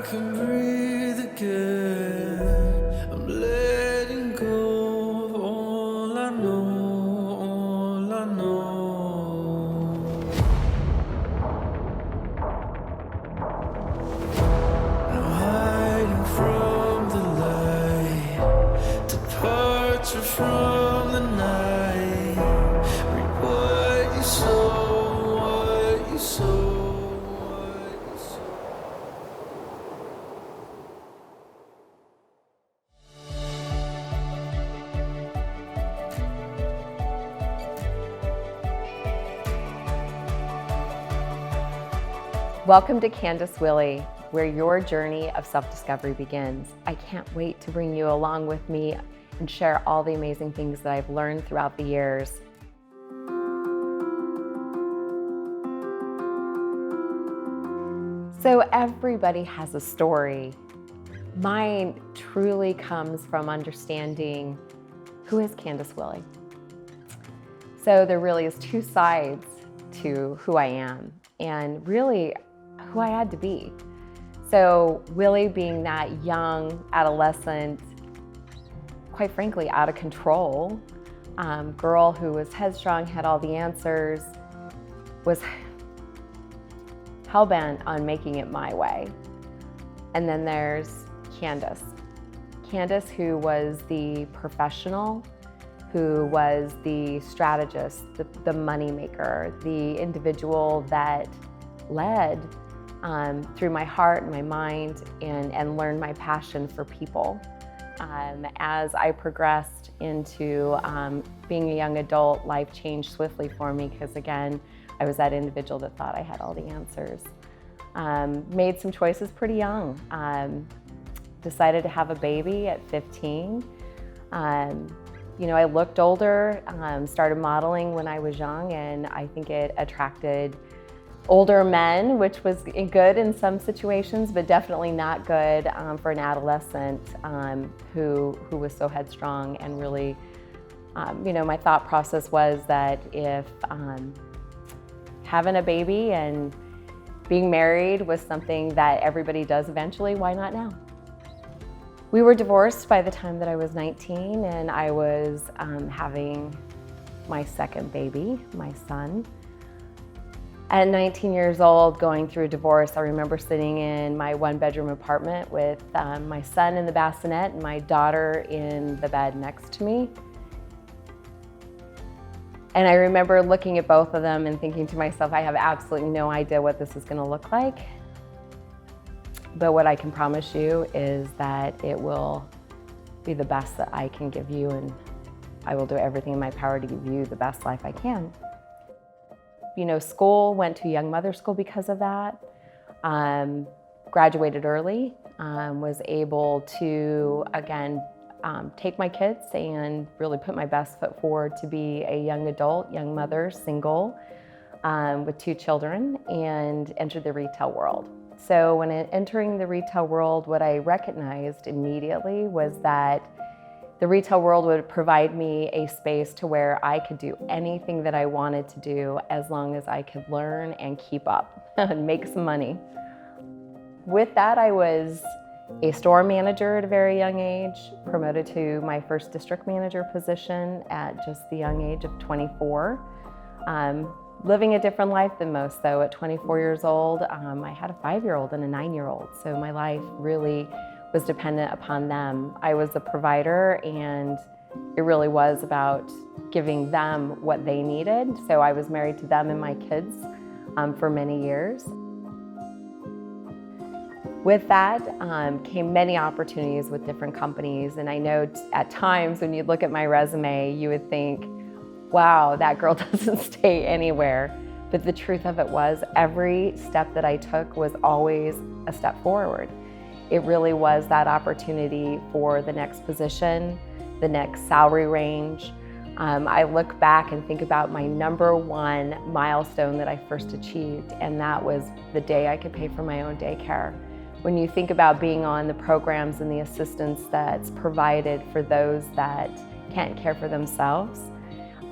can breathe again. I'm letting go of all I know, all I know. I'm hiding from the light, departure from the night. Reap what you sow, what you sow. Welcome to Kandace Willie, where your journey of self-discovery begins. I can't wait to bring you along with me and share all the amazing things that I've learned throughout the years. So everybody has a story. Mine truly comes from understanding who is Kandace Willie. So there really is two sides to who I am, and really who I had to be. So Willie being that young adolescent, quite frankly, out of control, girl who was headstrong, had all the answers, was hell-bent on making it my way. And then there's Kandace. Kandace, who was the professional, who was the strategist, the money maker, the individual that led through my heart and my mind and learned my passion for people. As I progressed into being a young adult, life changed swiftly for me because, again, I was that individual that thought I had all the answers. Made some choices pretty young. Decided to have a baby at 15. You know, I looked older, started modeling when I was young, and I think it attracted older men, which was good in some situations, but definitely not good for an adolescent who was so headstrong. And really, you know, my thought process was that if having a baby and being married was something that everybody does eventually, why not now? We were divorced by the time that I was 19, and I was having my second baby, my son. At 19 years old, going through a divorce, I remember sitting in my one-bedroom apartment with my son in the bassinet and my daughter in the bed next to me. And I remember looking at both of them and thinking to myself, I have absolutely no idea what this is going to look like. But what I can promise you is that it will be the best that I can give you, and I will do everything in my power to give you the best life I can. You know, went to young mother school because of that. Graduated early, was able to, again, take my kids and really put my best foot forward to be a young adult, young mother, single, with 2 children, and entered the retail world. So when entering the retail world, what I recognized immediately was that the retail world would provide me a space to where I could do anything that I wanted to do as long as I could learn and keep up and make some money. With that, I was a store manager at a very young age, promoted to my first district manager position at just the young age of 24. Living a different life than most, though. At 24 years old, I had a 5-year-old and a 9-year-old, so my life really was dependent upon them. I was a provider, and it really was about giving them what they needed. So I was married to them and my kids for many years. With that came many opportunities with different companies, and I know at times when you look at my resume, you would think, wow, that girl doesn't stay anywhere. But the truth of it was, every step that I took was always a step forward. It really was that opportunity for the next position, the next salary range. I look back and think about my #1 milestone that I first achieved, and that was the day I could pay for my own daycare. When you think about being on the programs and the assistance that's provided for those that can't care for themselves,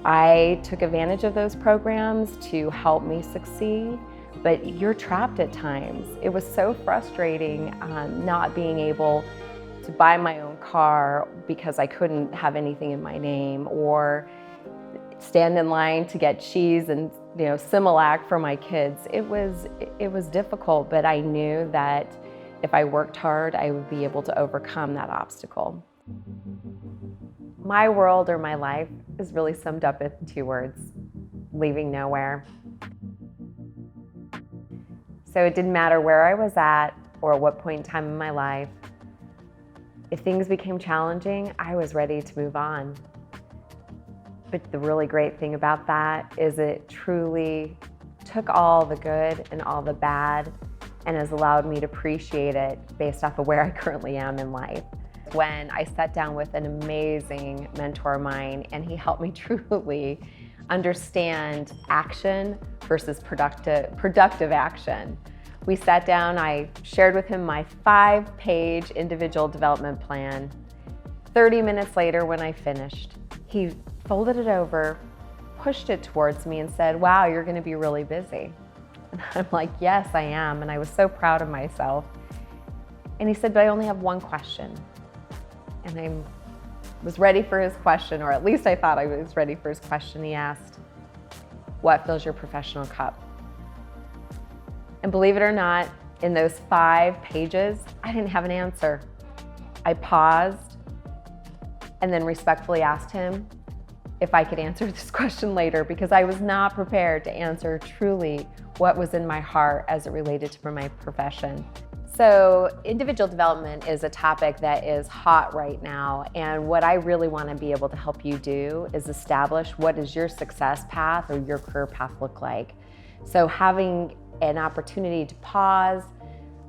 I took advantage of those programs to help me succeed, but you're trapped at times. It was so frustrating not being able to buy my own car because I couldn't have anything in my name, or stand in line to get cheese and Similac for my kids. It was difficult, but I knew that if I worked hard, I would be able to overcome that obstacle. My world, or my life, is really summed up in 2 words: leaving nowhere. So it didn't matter where I was at or at what point in time in my life. If things became challenging, I was ready to move on. But the really great thing about that is it truly took all the good and all the bad and has allowed me to appreciate it based off of where I currently am in life. When I sat down with an amazing mentor of mine, and he helped me truly understand action versus productive action. We sat down, I shared with him my 5-page individual development plan. 30 minutes later, when I finished, he folded it over, pushed it towards me and said, "Wow, you're gonna be really busy." And I'm like, "Yes, I am." And I was so proud of myself. And he said, "But I only have one question." And I was ready for his question, or at least I thought I was ready for his question. He asked, "What fills your professional cup?" And believe it or not, in those 5 pages, I didn't have an answer. I paused and then respectfully asked him if I could answer this question later, because I was not prepared to answer truly what was in my heart as it related to my profession. So individual development is a topic that is hot right now, and what I really want to be able to help you do is establish what does your success path or your career path look like. So having an opportunity to pause,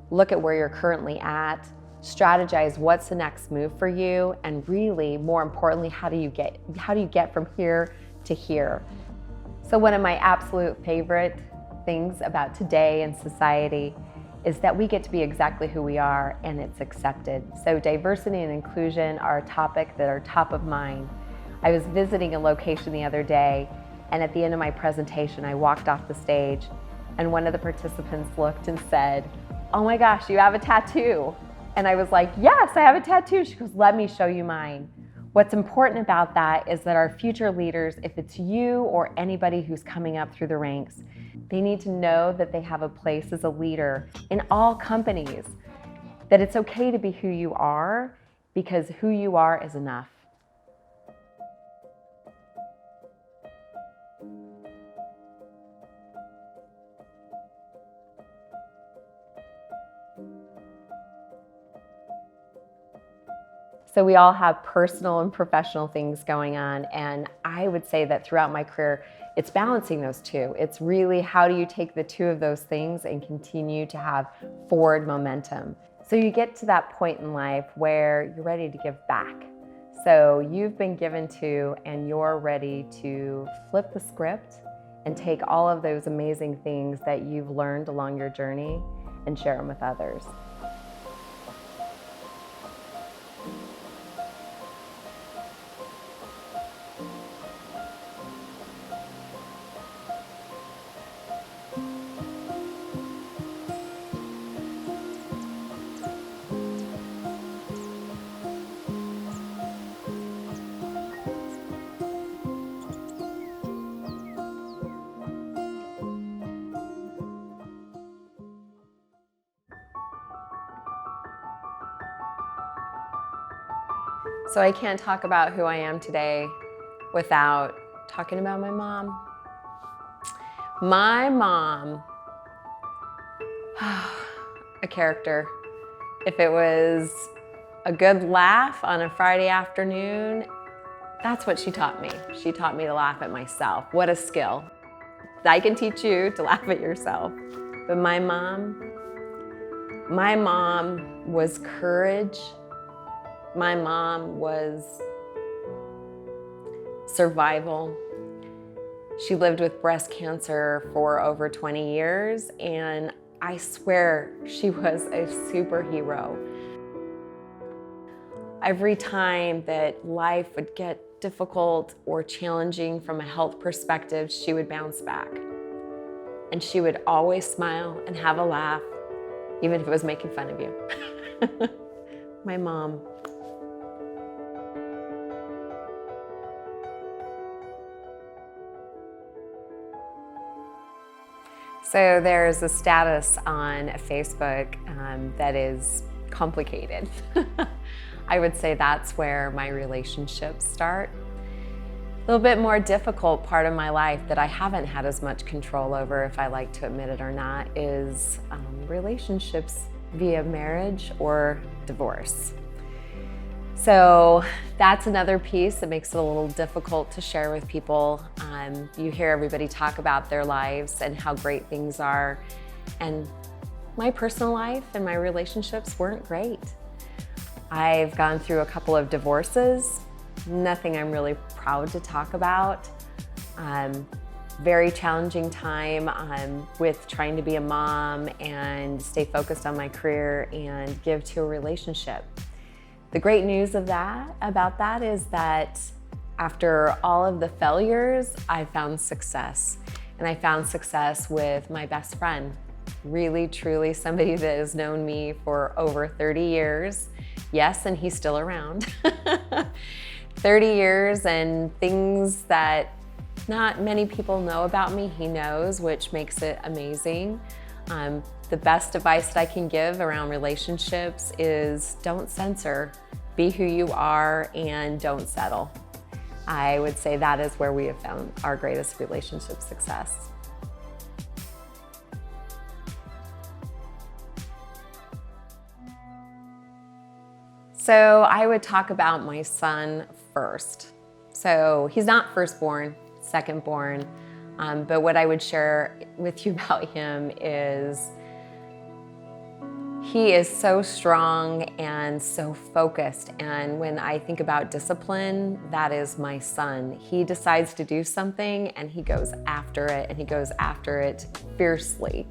look at where you're currently at, strategize what's the next move for you, and really, more importantly, how do you get from here to here? So one of my absolute favorite things about today in society is that we get to be exactly who we are, and it's accepted. So diversity and inclusion are a topic that are top of mind. I was visiting a location the other day, and at the end of my presentation, I walked off the stage, and one of the participants looked and said, "Oh my gosh, you have a tattoo." And I was like, "Yes, I have a tattoo." She goes, "Let me show you mine." What's important about that is that our future leaders, if it's you or anybody who's coming up through the ranks, they need to know that they have a place as a leader in all companies, that it's okay to be who you are, because who you are is enough. So we all have personal and professional things going on, and I would say that throughout my career, it's balancing those two. It's really how do you take the two of those things and continue to have forward momentum. So you get to that point in life where you're ready to give back. So you've been given to, and you're ready to flip the script and take all of those amazing things that you've learned along your journey and share them with others. So I can't talk about who I am today without talking about my mom. My mom, a character. If it was a good laugh on a Friday afternoon, that's what she taught me. She taught me to laugh at myself. What a skill. I can teach you to laugh at yourself. But my mom was courage. My mom was survival. She lived with breast cancer for over 20 years, and I swear she was a superhero. Every time that life would get difficult or challenging from a health perspective, she would bounce back. and she would always smile and have a laugh, even if it was making fun of you. My mom. So there's a status on Facebook that is complicated. I would say that's where my relationships start. A little bit more difficult part of my life that I haven't had as much control over, if I like to admit it or not, is relationships via marriage or divorce. So that's another piece that makes it a little difficult to share with people. You hear everybody talk about their lives and how great things are, and my personal life and my relationships weren't great. I've gone through a couple of divorces, nothing I'm really proud to talk about. Very challenging time with trying to be a mom and stay focused on my career and give to a relationship. The great news about that is that after all of the failures, I found success. And I found success with my best friend. Really, truly somebody that has known me for over 30 years. Yes, and he's still around. 30 years, and things that not many people know about me, he knows, which makes it amazing. The best advice that I can give around relationships is don't censor, be who you are, and don't settle. I would say that is where we have found our greatest relationship success. So I would talk about my son first. So he's not firstborn, secondborn, but what I would share with you about him is he is so strong and so focused. And when I think about discipline, that is my son. He decides to do something and he goes after it, and he goes after it fiercely.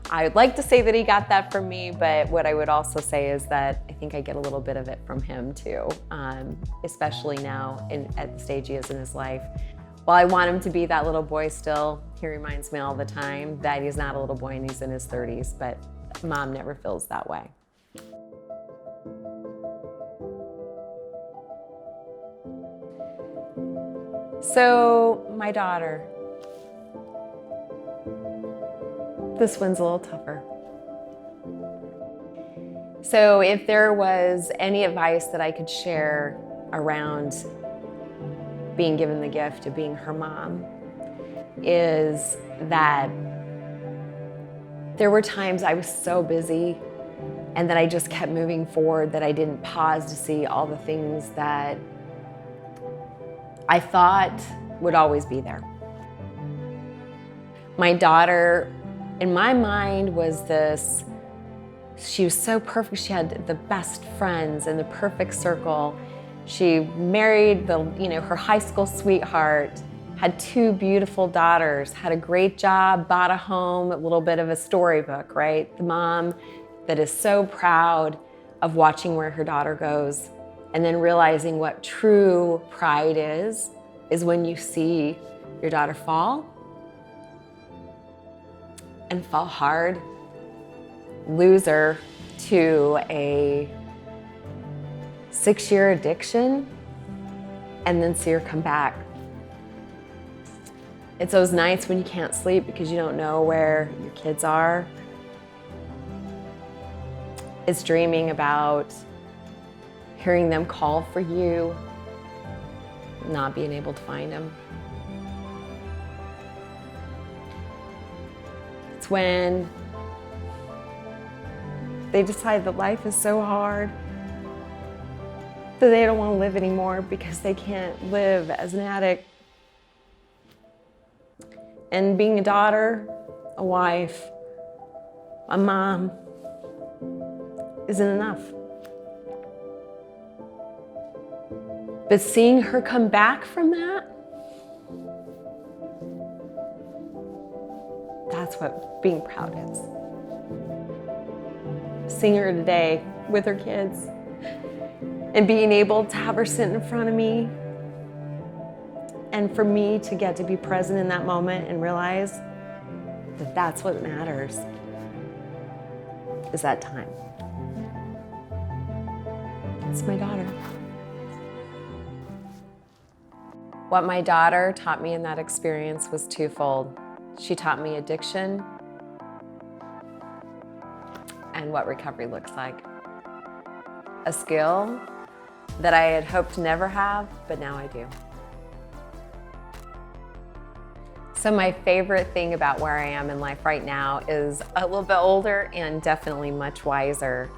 I would like to say that he got that from me, but what I would also say is that I think I get a little bit of it from him too, especially now at the stage he is in his life. While I want him to be that little boy still, he reminds me all the time that he's not a little boy and he's in his 30s, but Mom never feels that way. So my daughter, this one's a little tougher. So if there was any advice that I could share around being given the gift of being her mom, is that there were times I was so busy and that I just kept moving forward that I didn't pause to see all the things that I thought would always be there. My daughter, in my mind, was this, she was so perfect. She had the best friends and the perfect circle. She married her high school sweetheart, had 2 beautiful daughters, had a great job, bought a home, a little bit of a storybook, right? The mom that is so proud of watching where her daughter goes, and then realizing what true pride is when you see your daughter fall, and fall hard, lose her to a 6-year addiction, and then see her come back. It's those nights when you can't sleep because you don't know where your kids are. It's dreaming about hearing them call for you, not being able to find them. It's when they decide that life is so hard that they don't want to live anymore because they can't live as an addict. And being a daughter, a wife, a mom isn't enough. But seeing her come back from that, that's what being proud is. Seeing her today with her kids and being able to have her sit in front of me, and for me to get to be present in that moment and realize that's what matters, is that time. It's my daughter. What my daughter taught me in that experience was twofold. She taught me addiction and what recovery looks like. A skill that I had hoped to never have, but now I do. So my favorite thing about where I am in life right now is a little bit older and definitely much wiser.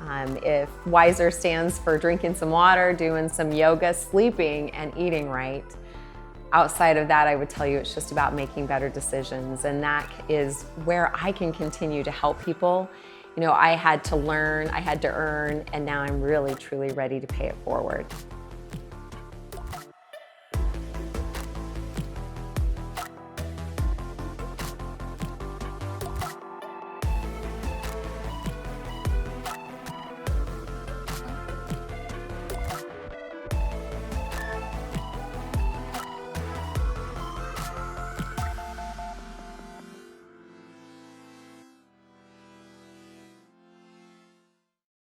If wiser stands for drinking some water, doing some yoga, sleeping, and eating right, outside of that, I would tell you it's just about making better decisions, and that is where I can continue to help people. You know, I had to learn, I had to earn, and now I'm really, truly ready to pay it forward.